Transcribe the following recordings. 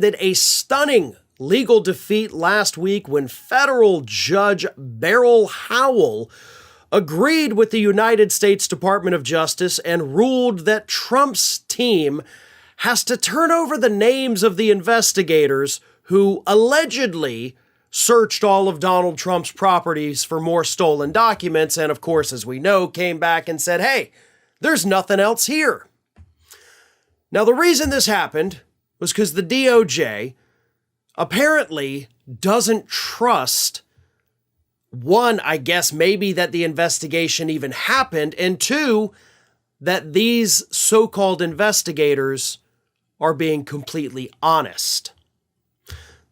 inflicted a stunning legal defeat last week when federal judge Beryl Howell agreed with the United States Department of Justice and ruled that Trump's team has to turn over the names of the investigators who allegedly searched all of Donald Trump's properties for more stolen documents and, of course, as we know, came back and said, hey, there's nothing else here. Now, the reason this happened was because the DOJ apparently doesn't trust, one, I guess maybe that the investigation even happened, and two, that these so-called investigators are being completely honest.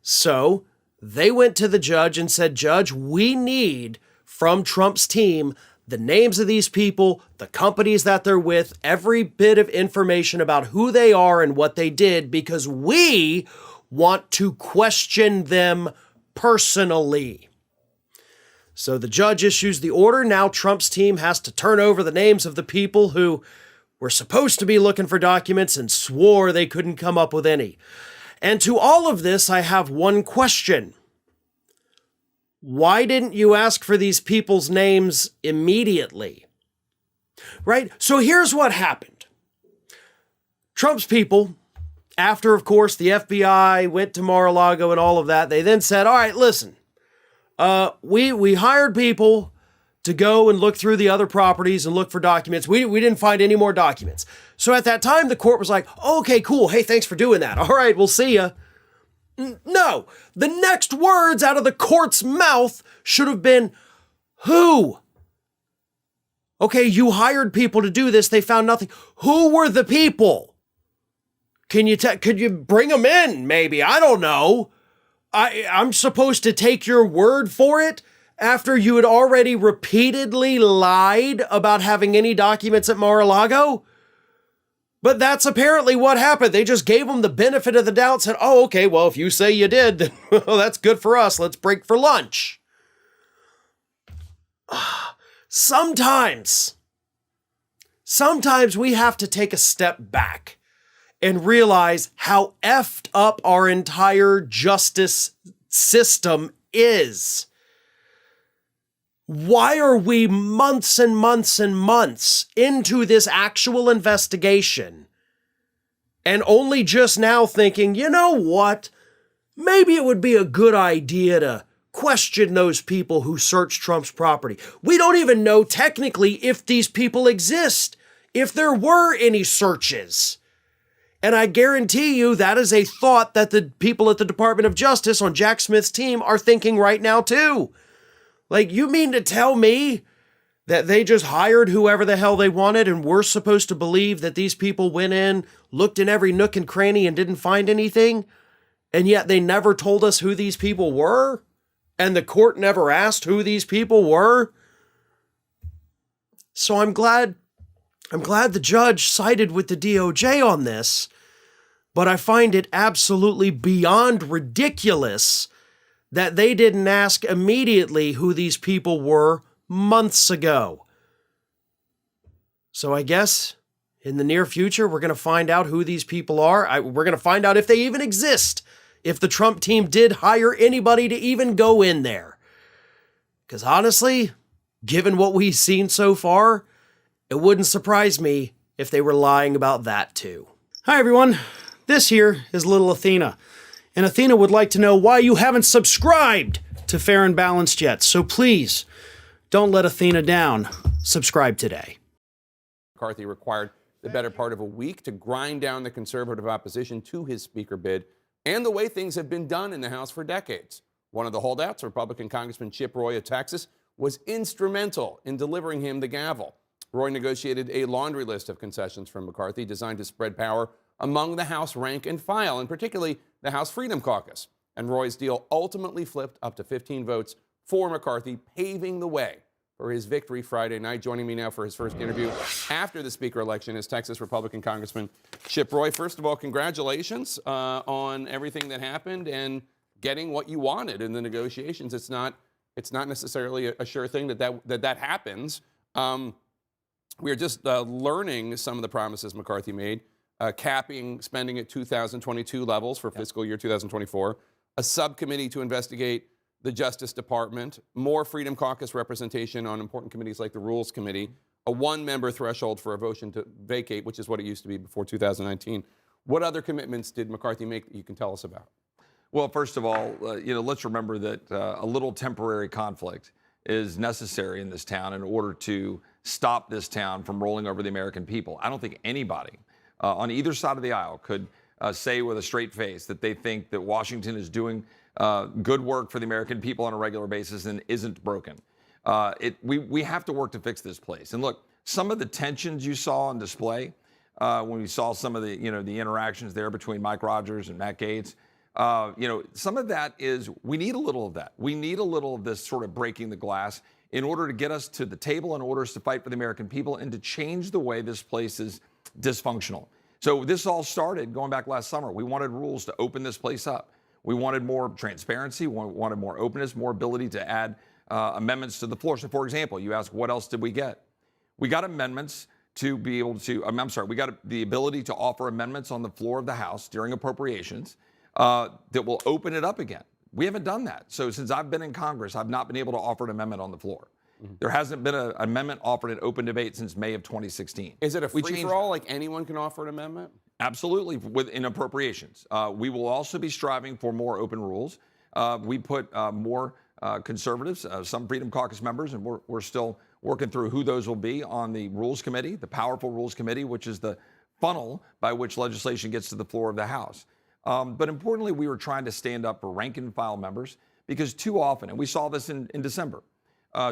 So they went to the judge and said, Judge, we need from Trump's team the names of these people, the companies that they're with, every bit of information about who they are and what they did, because we want to question them personally. So the judge issues the order. Now Trump's team has to turn over the names of the people who were supposed to be looking for documents and swore they couldn't come up with any. And to all of this, I have one question. Why didn't you ask for these people's names immediately? Right? So here's what happened. Trump's people, after, of course, the FBI went to Mar-a-Lago and all of that, they then said, all right, listen, we hired people to go and look through the other properties and look for documents. We didn't find any more documents. So at that time, the court was like, oh, okay, cool. Hey, thanks for doing that. All right, we'll see ya. No, the next words out of the court's mouth should have been, who? Okay, you hired people to do this. They found nothing. Who were the people? Could you bring them in? Maybe. I don't know. I'm supposed to take your word for it after you had already repeatedly lied about having any documents at Mar-a-Lago? But that's apparently what happened. They just gave them the benefit of the doubt and said, oh, okay, well, if you say you did, then well, that's good for us. Let's break for lunch. Sometimes we have to take a step back and realize how effed up our entire justice system is. Why are we months and months and months into this actual investigation and only just now thinking, you know what? Maybe it would be a good idea to question those people who searched Trump's property. We don't even know technically if these people exist, if there were any searches. And I guarantee you that is a thought that the people at the Department of Justice on Jack Smith's team are thinking right now too. Like, you mean to tell me that they just hired whoever the hell they wanted and we're supposed to believe that these people went in, looked in every nook and cranny and didn't find anything? And yet they never told us who these people were? And the court never asked who these people were? So I'm glad the judge sided with the DOJ on this, but I find it absolutely beyond ridiculous that they didn't ask immediately who these people were months ago. So I guess in the near future, we're going to find out who these people are. We're going to find out if they even exist, if the Trump team did hire anybody to even go in there. Because honestly, given what we've seen so far, it wouldn't surprise me if they were lying about that too. Hi everyone, this here is little Athena. And Athena would like to know why you haven't subscribed to Fair and Balanced yet. So please, don't let Athena down. Subscribe today. McCarthy required the better part of a week to grind down the conservative opposition to his speaker bid and the way things have been done in the House for decades. One of the holdouts, Republican Congressman Chip Roy of Texas, was instrumental in delivering him the gavel. Roy negotiated a laundry list of concessions from McCarthy designed to spread power among the House rank and file, and particularly the House Freedom Caucus. And Roy's deal ultimately flipped up to 15 votes for McCarthy, paving the way for his victory Friday night. Joining me now for his first interview after the speaker election is Texas Republican Congressman Chip Roy. First of all, congratulations on everything that happened and getting what you wanted in the negotiations. It's not necessarily a sure thing that happens. We are just learning some of the promises McCarthy made capping spending at 2022 levels for fiscal year 2024, a subcommittee to investigate the Justice Department, more Freedom Caucus representation on important committees like the Rules Committee, a one-member threshold for a motion to vacate, which is what it used to be before 2019. What other commitments did McCarthy make that you can tell us about? Well, first of all, let's remember that a little temporary conflict is necessary in this town in order to stop this town from rolling over the American people. I don't think anybody on either side of the aisle could say with a straight face that they think that Washington is doing good work for the American people on a regular basis and isn't broken. We have to work to fix this place. And look, some of the tensions you saw on display when we saw some of the the interactions there between Mike Rogers and Matt Gaetz. Some of that is we need a little of that. We need a little of this sort of breaking the glass in order to get us to the table, in order to fight for the American people and to change the way this place is dysfunctional. So this all started going back last summer. We wanted rules to open this place up. We wanted more transparency, we wanted more openness, more ability to add amendments to the floor. So, for example, you ask, what else did we get? We got amendments to be able to, we got the ability to offer amendments on the floor of the House during appropriations that will open it up again. We haven't done that. So since I've been in Congress, I've not been able to offer an amendment on the floor. There hasn't been an amendment offered in open debate since May of 2016. Is it a free-for-all, like anyone can offer an amendment? Absolutely, within appropriations. We will also be striving for more open rules. We put more conservatives, some Freedom Caucus members, and we're still working through who those will be on the Rules Committee, the powerful Rules Committee, which is the funnel by which legislation gets to the floor of the House. But importantly, we were trying to stand up for rank and file members because too often, and we saw this in December,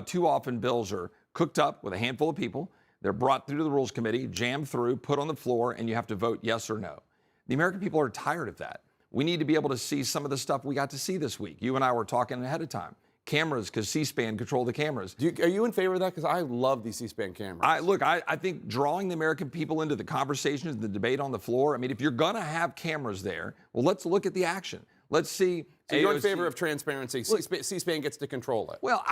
too often bills are cooked up with a handful of people. They're brought through to the Rules Committee, jammed through, put on the floor, and you have to vote yes or no. The American people are tired of that. We need to be able to see some of the stuff we got to see this week. You and I were talking ahead of time. Cameras, because C-SPAN control the cameras. Are you in favor of that? Because I love these C-SPAN cameras. I think drawing the American people into the conversations, the debate on the floor, if you're going to have cameras there, well, let's look at the action. Let's see. So you're in favor of transparency. C-SPAN gets to control it. Well,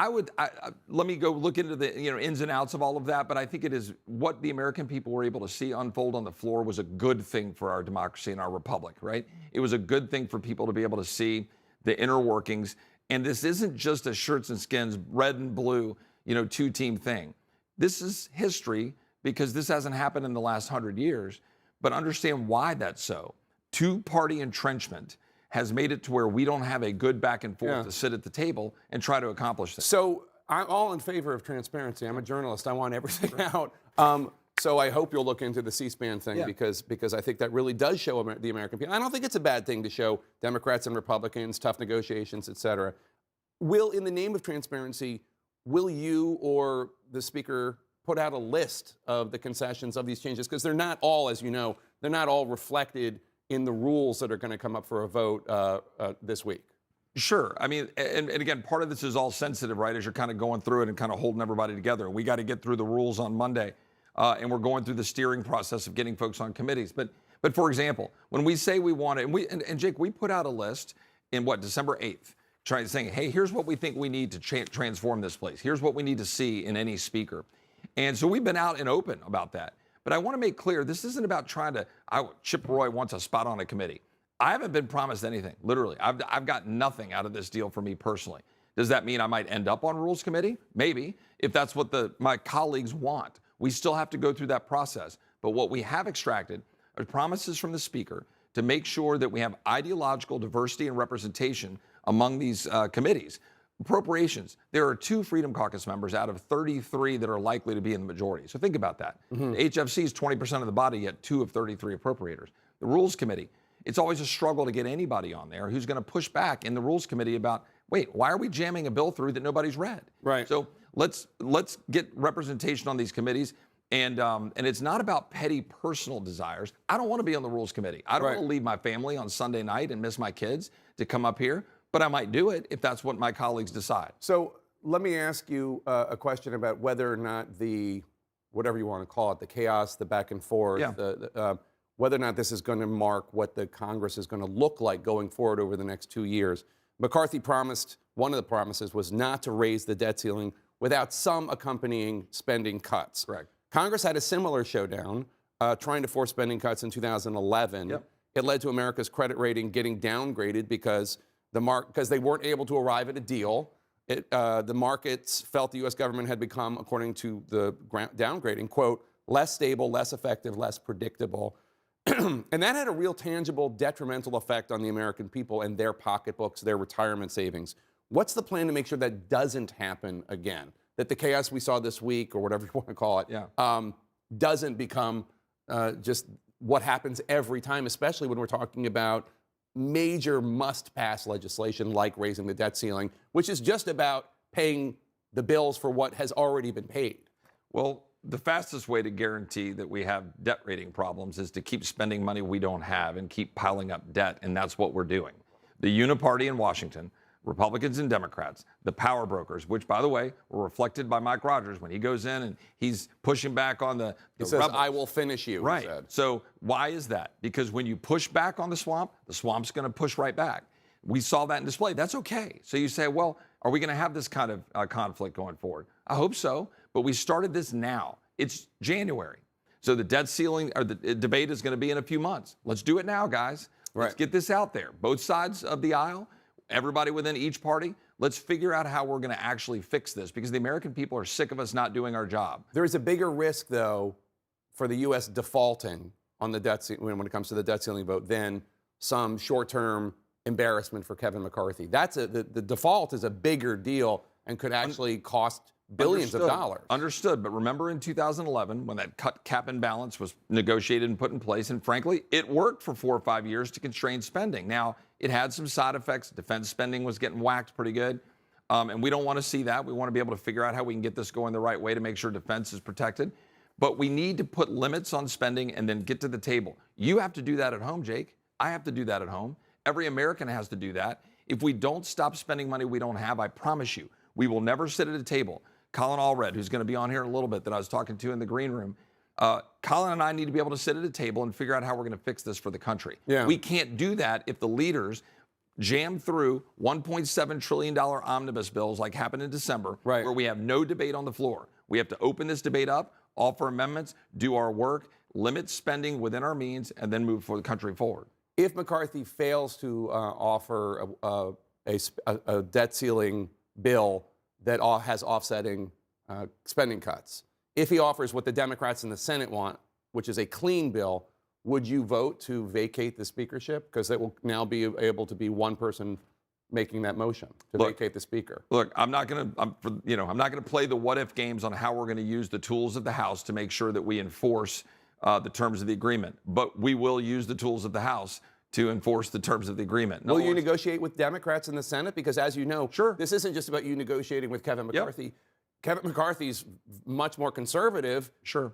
let me go look into the ins and outs of all of that, but I think it is what the American people were able to see unfold on the floor was a good thing for our democracy and our republic, right? It was a good thing for people to be able to see the inner workings. And this isn't just a shirts and skins, red and blue, two-team thing. This is history because this hasn't happened in the last 100 years, but understand why that's so. Two-party entrenchment has made it to where we don't have a good back and forth to sit at the table and try to accomplish things. So I'm all in favor of transparency. I'm a journalist. I want everything out. So I hope you'll look into the C-SPAN thing because I think that really does show the American people. I don't think it's a bad thing to show Democrats and Republicans, tough negotiations, et cetera. In the name of transparency, will you or the Speaker put out a list of the concessions of these changes? Because they're not all, as you know, they're not all reflected in the rules that are going to come up for a vote this week. Sure. And again, part of this is all sensitive, right, as you're kind of going through it and kind of holding everybody together. We got to get through the rules on Monday, and we're going through the steering process of getting folks on committees. But for example, when we say we want it, and Jake, we put out a list in December 8th, saying, hey, here's what we think we need to transform this place. Here's what we need to see in any speaker. And so we've been out and open about that. But I want to make clear, this isn't about Chip Roy wants a spot on a committee. I haven't been promised anything, literally. I've got nothing out of this deal for me personally. Does that mean I might end up on Rules Committee? Maybe, if that's what my colleagues want. We still have to go through that process. But what we have extracted are promises from the Speaker to make sure that we have ideological diversity and representation among these committees. Appropriations, there are 2 Freedom Caucus members out of 33 that are likely to be in the majority. So think about that. The HFC is 20% of the body, yet 2 of 33 appropriators. The Rules Committee, it's always a struggle to get anybody on there who's going to push back in the Rules Committee about, wait, why are we jamming a bill through that nobody's read? Right. So let's get representation on these committees. And it's not about petty personal desires. I don't want to be on the Rules Committee. I don't want to leave my family on Sunday night and miss my kids to come up here. But I might do it if that's what my colleagues decide. So let me ask you a question about whether or not whatever you want to call it, the chaos, the back and forth, whether or not this is going to mark what the Congress is going to look like going forward over the next 2 years. McCarthy promised, one of the promises was not to raise the debt ceiling without some accompanying spending cuts. Correct. Congress had a similar showdown trying to force spending cuts in 2011. Yep. It led to America's credit rating getting downgraded because they weren't able to arrive at a deal. The markets felt the U.S. government had become, according to the downgrading, quote, less stable, less effective, less predictable. And that had a real tangible detrimental effect on the American people and their pocketbooks, their retirement savings. What's the plan to make sure that doesn't happen again? That the chaos we saw this week, or whatever you want to call it, doesn't become just what happens every time, especially when we're talking about major must-pass legislation like raising the debt ceiling, which is just about paying the bills for what has already been paid. Well, the fastest way to guarantee that we have debt rating problems is to keep spending money we don't have and keep piling up debt, and that's what we're doing. The uniparty in Washington, Republicans and Democrats, the power brokers, which, by the way, were reflected by Mike Rogers when he goes in and he's pushing back on the He says, rebels. I will finish you, Right. he said. So why is that? Because when you push back on the swamp's going to push right back. We saw that in display. That's okay. So you say, well, are we going to have this kind of conflict going forward? I hope so, but we started this now. It's January. So the debt ceiling or the debate is going to be in a few months. Let's do it now, guys. Let's get this out there. Both sides of the aisle, everybody within each party, let's figure out how we're going to actually fix this, because the American people are sick of us not doing our job. There is a bigger risk, though, for the U.S. defaulting on the debt when it comes to the debt ceiling vote than some short-term embarrassment for Kevin McCarthy. The default is a bigger deal and could actually cost billions of dollars. Understood. But remember in 2011 when that cap and balance was negotiated and put in place, and frankly, it worked for 4 or 5 years to constrain spending. Now, it had some side effects. Defense spending was getting whacked pretty good. And we don't want to see that. We want to be able to figure out how we can get this going the right way to make sure defense is protected. But we need to put limits on spending and then get to the table. You have to do that at home, Jake. I have to do that at home. Every American has to do that. If we don't stop spending money we don't have, I promise you, we will never sit at a table. Colin Allred, who's going to be on here in a little bit, that I was talking to in the green room, Colin and I need to be able to sit at a table and figure out how we're going to fix this for the country. Yeah. We can't do that if the leaders jam through $1.7 trillion omnibus bills like happened in December, where we have no debate on the floor. We have to open this debate up, offer amendments, do our work, limit spending within our means, and then move the country forward. If McCarthy fails to offer a debt ceiling bill that has offsetting spending cuts, if he offers what the Democrats in the Senate want, which is a clean bill, would you vote to vacate the speakership? Because it will now be able to be one person making that motion to vacate the speaker. Look, I'm not going to play the what if games on how we're going to use the tools of the House to make sure that we enforce the terms of the agreement. But we will use the tools of the House to enforce the terms of the agreement. Will you negotiate with Democrats in the Senate? Because as you know, this isn't just about you negotiating with Kevin McCarthy. Yep. Kevin McCarthy's much more conservative,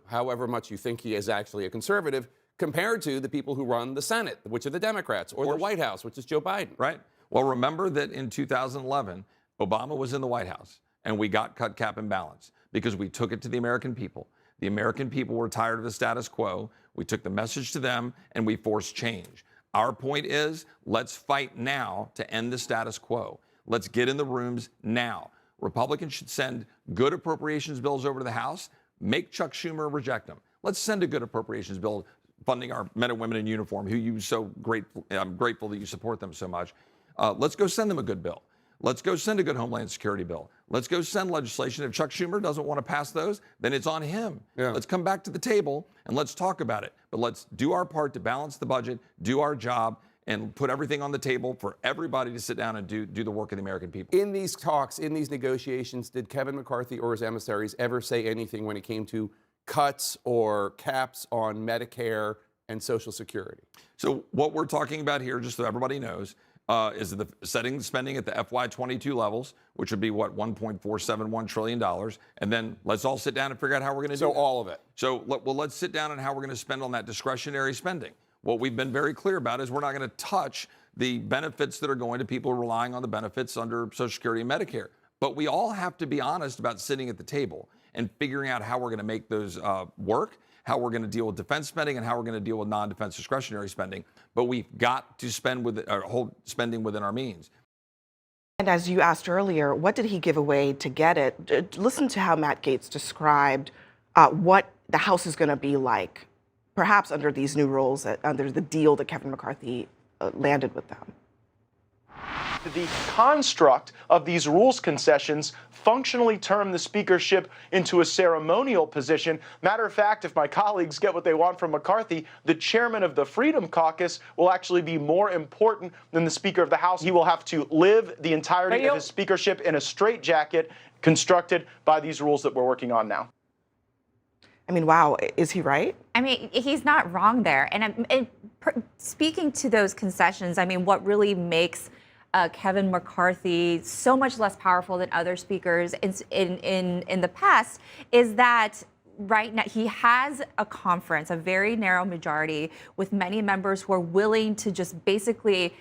however much you think he is actually a conservative, compared to the people who run the Senate, which are the Democrats, or the White House, which is Joe Biden. Right. Well, remember that in 2011, Obama was in the White House, and we got cut, cap, and balance because we took it to the American people. The American people were tired of the status quo. We took the message to them, and we forced change. Our point is, let's fight now to end the status quo. Let's get in the rooms now. Republicans should send good appropriations bills over to the House. Make Chuck Schumer reject them. Let's send a good appropriations bill funding our men and women in uniform, who you so grateful. I'm grateful that you support them so much. Let's go send them a good bill. Let's go send a good Homeland Security bill. Let's go send legislation. If Chuck Schumer doesn't want to pass those, then it's on him. Let's come back to the table and let's talk about it. But let's do our part to balance the budget, do our job, and put everything on the table for everybody to sit down and do the work of the American people. In these talks, in these negotiations, did Kevin McCarthy or his emissaries ever say anything when it came to cuts or caps on Medicare and Social Security? So what we're talking about here, just so everybody knows, is the setting spending at the FY22 levels, which would be what, $1.471 trillion, and then let's all sit down and figure out how we're going to do that. So all of it. So let's sit down and how we're going to spend on that discretionary spending. What we've been very clear about is we're not going to touch the benefits that are going to people relying on the benefits under Social Security and Medicare. But we all have to be honest about sitting at the table and figuring out how we're going to make those work, how we're going to deal with defense spending, and how we're going to deal with non-defense discretionary spending. But we've got to hold spending within our means. And as you asked earlier, what did he give away to get it? Listen to how Matt Gaetz described what the House is going to be like perhaps under these new rules, under the deal that Kevin McCarthy landed with them. The construct of these rules concessions functionally turn the speakership into a ceremonial position. Matter of fact, if my colleagues get what they want from McCarthy, the chairman of the Freedom Caucus will actually be more important than the Speaker of the House. He will have to live the entirety of his speakership in a straitjacket constructed by these rules that we're working on now. I mean, wow, is he right? I mean, he's not wrong there. And speaking to those concessions, I mean, what really makes Kevin McCarthy so much less powerful than other speakers in the past is that right now he has a conference, a very narrow majority with many members who are willing to just basically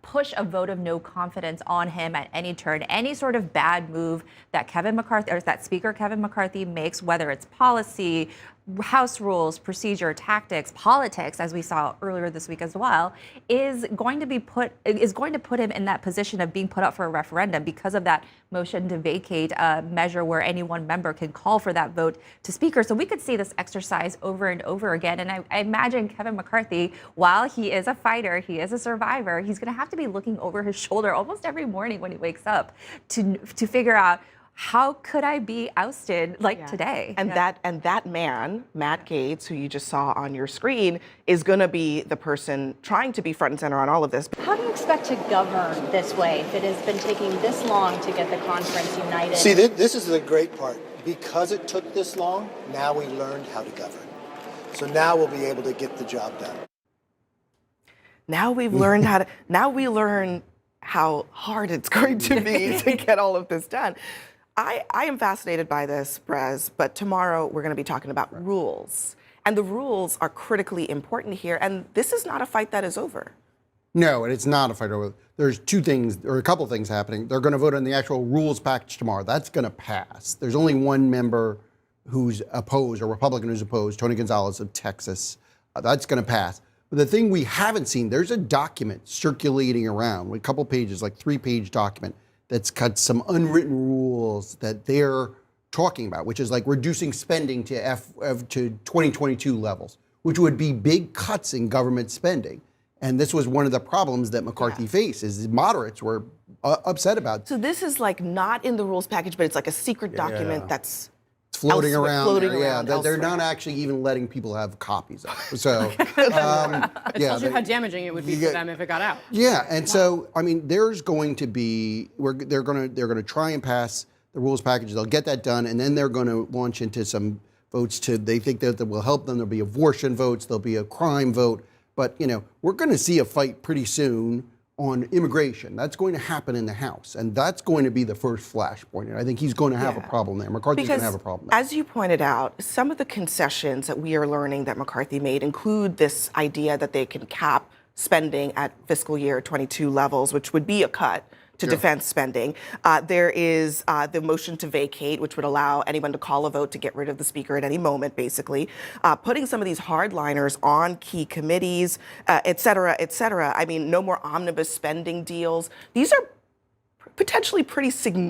push a vote of no confidence on him at any turn. Any sort of bad move that Kevin McCarthy or that Speaker Kevin McCarthy makes, whether it's policy, House rules, procedure, tactics, politics, as we saw earlier this week as well, is going to put him in that position of being put up for a referendum because of that motion to vacate measure where any one member can call for that vote to Speaker. So we could see this exercise over and over again. And I imagine Kevin McCarthy, while he is a fighter, he is a survivor, he's going to have to be looking over his shoulder almost every morning when he wakes up to figure out, how could I be ousted today? And that man, Matt Gaetz, who you just saw on your screen, is going to be the person trying to be front and center on all of this. How do you expect to govern this way if it has been taking this long to get the conference united? See, this is the great part. Because it took this long, now we learned how to govern. So now we'll be able to get the job done. Now we've learned we learn how hard it's going to be to get all of this done. I am fascinated by this, Brez, but tomorrow we're going to be talking about rules. And the rules are critically important here. And this is not a fight that is over. No, and it's not a fight over. There's two things, or a couple things happening. They're going to vote on the actual rules package tomorrow. That's going to pass. There's only one member who's opposed, a Republican who's opposed, Tony Gonzalez of Texas. That's going to pass. But the thing we haven't seen, there's a document circulating around, a couple pages, like 3-page document, that's got some unwritten rules that they're talking about, which is like reducing spending to 2022 levels, which would be big cuts in government spending. And this was one of the problems that McCarthy faced, is moderates were upset about. So this is like not in the rules package, but it's like a secret document that's floating around. elsewhere. They're not actually even letting people have copies of it. So, It tells you how damaging it would be for them if it got out. Yeah, and so I mean, there's going to be they're going to try and pass the rules package. They'll get that done, and then they're going to launch into some votes. They think that will help them. There'll be abortion votes. There'll be a crime vote. But we're going to see a fight pretty soon on immigration. That's going to happen in the House, and that's going to be the first flashpoint. And I think he's going to have a problem there. McCarthy's going to have a problem there. As you pointed out, some of the concessions that we are learning that McCarthy made include this idea that they can cap spending at fiscal year 22 levels, which would be a cut to defense spending. There is the motion to vacate, which would allow anyone to call a vote to get rid of the speaker at any moment, basically. Putting some of these hardliners on key committees, et cetera, et cetera. I mean, no more omnibus spending deals. These are potentially pretty significant